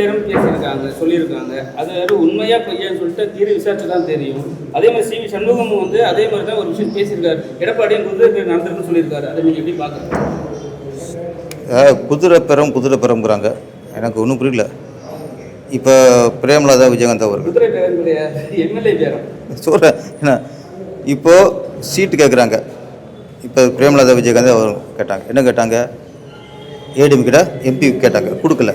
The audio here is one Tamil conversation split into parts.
பேரம் பேசியிருக்காங்க, சொல்லியிருக்காங்க. அது உண்மையா பொய்யான்னு சொல்லிட்டு தீர விசாரிச்சு தான் தெரியும். அதே மாதிரி சி வி சண்முகமும் வந்து அதே மாதிரி தான் ஒரு விஷயம் பேசியிருக்காரு. எடப்பாடியும் குதிரை பேர் நடந்திருக்குன்னு சொல்லியிருக்காரு. அதை நீங்கள் எப்படி பார்க்குறீங்க? குதிரை பெறம்ங்கிறாங்க, எனக்கு ஒன்றும் புரியல. இப்போ பிரேமலதா விஜயகாந்த் அவர் குதிரை பேரம் கிடையாது, எம்எல்ஏ பேரம் சொல்கிறேன். என்ன இப்போது சீட்டு கேட்குறாங்க. இப்போ பிரேமலதா விஜயகாந்த் அவர் கேட்டாங்க. என்ன கேட்டாங்க? ஏடிஎம்கிட்ட எம்பி கேட்டாங்க, கொடுக்கல.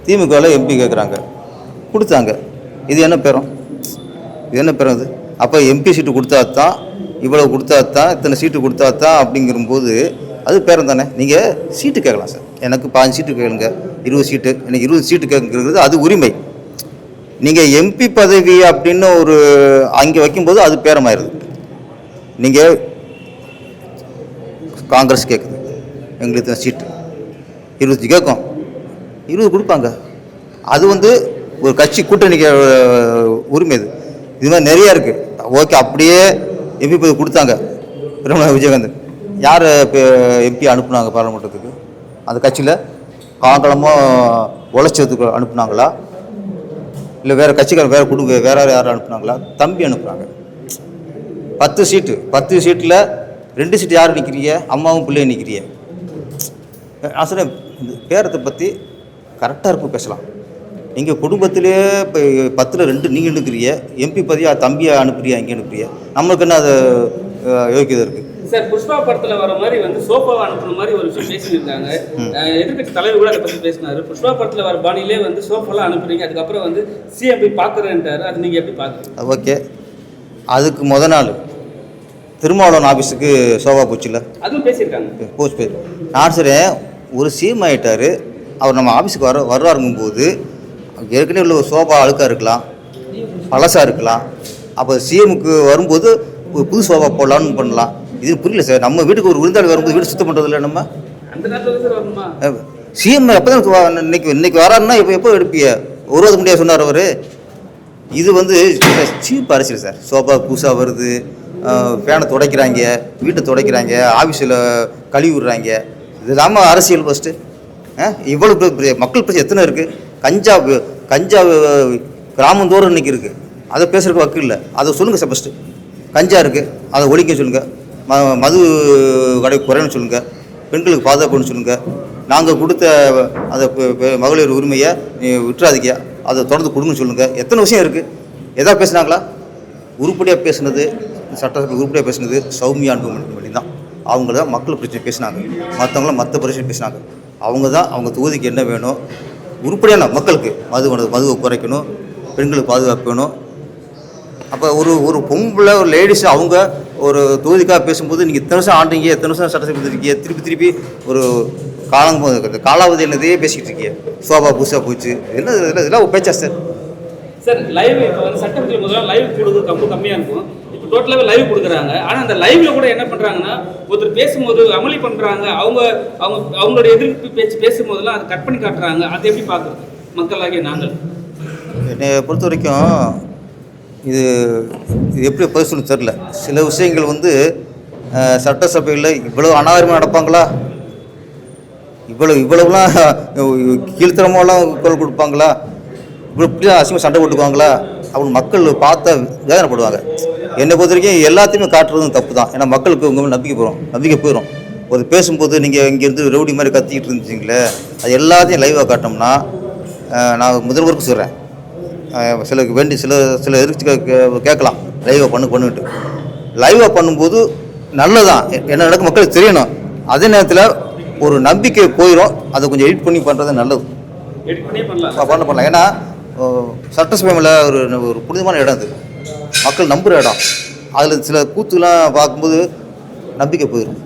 திமுகவில் எம்பி கேட்குறாங்க, கொடுத்தாங்க. இது என்ன பேரம்? இது என்ன பேரம்? இது அப்போ எம்பி சீட்டு கொடுத்தா தான், இவ்வளோ கொடுத்தா தான், இத்தனை சீட்டு கொடுத்தா தான் அப்படிங்கும்போது அது பேரம் தானே. நீங்கள் சீட்டு கேட்கலாம் சார், எனக்கு 5 சீட்டு கேளுங்க, 20 சீட்டு, எனக்கு 20 சீட்டு கேட்குறது அது உரிமை. நீங்கள் எம்பி பதவி அப்படின்னு ஒரு அங்கே வைக்கும்போது அது பேரமாயிருது. நீங்கள் காங்கிரஸ் கேட்குது, எங்களுக்கு சீட்டு 20 கேட்கும், 20 கொடுப்பாங்க. அது வந்து ஒரு கட்சி கூட்டணிக்கு உரிமை. இது மாதிரி நிறையா இருக்குது. ஓகே, அப்படியே எம்பி பதவி கொடுத்தாங்க. பிரேமலதா விஜயகாந்த் யார் இப்போ எம்பி அனுப்புனாங்க பாராளுமன்றத்துக்கு? அந்த கட்சியில் காங்கலமோ உழைச்சதுக்கு அனுப்புனாங்களா? இல்லை வேறு கட்சிக்கார வேறு குடும்ப வேறு யாரும் அனுப்புனாங்களா? தம்பி அனுப்புனாங்க. 10 சீட்டு, 10 சீட்டில் 2 சீட்டு யார் நிற்கிறீங்க? அம்மாவும் பிள்ளையும் நிற்கிறீங்க. ஆசிரியர் இந்த பேரத்தை பற்றி கரெக்டாக இருக்கும் பேசலாம். நீங்கள் குடும்பத்திலே இப்போ 10ல் 2 நீங்கள் நிற்கிறீங்க, எம்பி பதவியா தம்பியை அனுப்புறியா, இங்கே அனுப்புறியா? நம்மளுக்கு என்ன அது யோக்கியதை இருக்குது? சார், புஷ்பா படத்தில் வர மாதிரி வந்து சோஃபாவை அனுப்புன மாதிரி ஒரு விஷயம் பேசியிருக்காங்க. எதிர்கட்சி தலைவர் கூட அதை பற்றி பேசினார். புஷ்பா படத்தில் வர பாணியிலே வந்து சோஃபாலாம் அனுப்புறீங்க, அதுக்கப்புறம் வந்து சிஎம் போய் பார்க்குறேன்ட்டார். அது நீங்கள் எப்படி பார்க்குறீங்க? ஓகே, அதுக்கு முத நாள் திருமாவளவன் ஆஃபீஸுக்கு சோஃபா போச்சுல, அதுவும் பேசியிருக்காங்க. போச்சு பேர். நான் சரி, ஒரு சிஎம் ஆகிட்டார், அவர் நம்ம ஆஃபீஸுக்கு வருவாருங்கும்போது ஏற்கனவே உள்ள ஒரு சோஃபா அழுக்காக இருக்கலாம், பழசாக இருக்கலாம். அப்போ சிஎமுக்கு வரும்போது ஒரு புது சோஃபா போடலான்னு பண்ணலாம். இது புரியல சார். நம்ம வீட்டுக்கு ஒரு விருந்தாளி வரும்போது வீடு சுத்தம் பண்ணுறது இல்லை. நம்ம அந்த நேரத்தில் சிஎம் எப்போ தான் இன்னைக்கு வராருன்னா எப்போ எடுப்பிய வருவது முடியாது சொன்னார் அவர். இது வந்து சீப் அரசியல் சார். சோஃபா புதுசாக வருது, ஃபேனை துடைக்கிறாங்க, வீட்டை துடைக்கிறாங்க, ஆஃபீஸில் கழுவி விடுறாங்க. இது இல்லாமல் அரசியல் ஃபஸ்ட்டு. இவ்வளோ மக்கள் பிரச்சனை எத்தனை இருக்குது? கஞ்சா கிராமந்தோறும் இன்றைக்கி இருக்குது. அதை பேசுகிறதுக்கு வக்கு இல்லை. அதை சொல்லுங்கள் சார். ஃபஸ்ட்டு கஞ்சா இருக்குது, அதை ஒழிக்க சொல்லுங்கள். மது கடை குறைன்னு சொல்லுங்கள். பெண்களுக்கு பாதுகாப்புன்னு சொல்லுங்கள். நாங்கள் கொடுத்த அந்த மகளிர் உரிமையை விட்டுறாதீங்க, அதை தொடர்ந்து கொடுங்கன்னு சொல்லுங்கள். எத்தனை விஷயம் இருக்குது. எதாவது பேசுனாங்களா? உருப்படியாக பேசுனது, சட்டசபை உருப்படியாக பேசுனது சௌமியா அன்புமணி தான். அவங்க தான் மக்கள் பிரச்சனை பேசினாங்க. மற்றவங்களாம் மற்ற பிரச்சனை பேசினாங்க. அவங்க தான் அவங்க தொகுதிக்கு என்ன வேணும், உருப்படியான மக்களுக்கு மதுவை குறைக்கணும், பெண்களுக்கு பாதுகாப்பு வேணும். அப்போ ஒரு பொம்பளை ஒரு லேடிஸ் அவங்க ஒரு தொகுதிக்காக பேசும்போது நீங்கள் இத்தனை வருஷம் ஆண்டீங்க, எத்தனை வருஷம் சட்டசபை இருக்கீங்க, திருப்பி ஒரு காலாவதி என்னதே பேசிக்கிட்டு இருக்கீங்க. சோபா புதுசாக போச்சு, இதெல்லாம் பேச்சா சார்? சார், லைவ் இப்போ வந்து சட்டமன்ற முதல்ல லைவ் கொடுக்குறது ரொம்ப கம்மியாக இருக்கும். இப்போ டோட்டலாகவே லைவ் கொடுக்குறாங்க. ஆனால் அந்த லைவ்ல கூட என்ன பண்ணுறாங்கன்னா, ஒருத்தர் பேசும்போது அமளி பண்ணுறாங்க. அவங்களோட எதிர்ப்பு பேச்சு பேசும்போதெல்லாம் அதை கட் பண்ணி காட்டுறாங்க. அதை எப்படி பார்க்குறது மக்களாகிய நாங்கள்? என்னை பொறுத்த வரைக்கும் இது எப்படி பேசணும்னு தெரில. சில விஷயங்கள் வந்து சட்டசபையில் இவ்வளோ அநாகரிகமாக நடப்பாங்களா? இவ்வளவுலாம் கீழ்த்தரமாலாம் குரல் கொடுப்பாங்களா? இப்படிலாம் அசிங்கமாக சண்டை போட்டுக்குவாங்களா? அவங்க மக்கள் பார்த்தா வேதனைப்படுவாங்க. என்னை பொறுத்த வரைக்கும் எல்லாத்தையுமே காட்டுறதும் தப்பு தான். ஏன்னா மக்களுக்கு உங்கள் மேலே நம்பிக்கை போயிடும். ஒரு பேசும்போது நீங்கள் இங்கேருந்து ரவுடி மாதிரி கத்திக்கிட்டு இருந்துச்சிங்களே, அது எல்லாத்தையும் லைவாக காட்டினோம்னா, நான் முதல்வருக்கு சொல்கிறேன், சிலருக்கு வேண்டி சில எதிர்த்து கேட்கலாம் லைவாக பண்ணிட்டு. லைவாக பண்ணும்போது நல்லதான், என்ன நடக்கும் மக்களுக்கு தெரியணும். அதே நேரத்தில் ஒரு நம்பிக்கை போயிடும். அதை கொஞ்சம் எடிட் பண்ணி பண்ணுறது நல்லது. பண்ணலாம். ஏன்னா சட்டசபையில் ஒரு புனிதமான இடம், அது மக்கள் நம்புகிற இடம். அதில் சில கூத்துலாம் பார்க்கும்போது நம்பிக்கை போயிடும்.